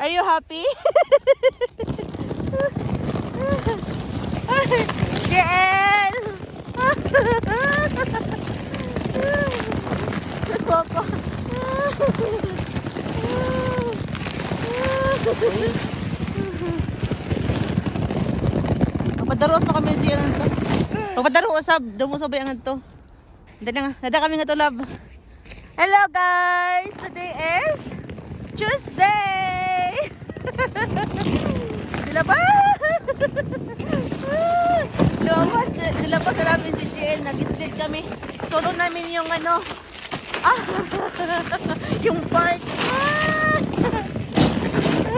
Are you happy? JL! Papa. Pagpadaros pa kami JL nito. Pagpadaro usab, dumusabay ang ito. Nada kami nga to, love. Hello guys! Today is Tuesday! Dilabas na namin si GL. Nag-split kami. Solo namin yung ano. Yung park.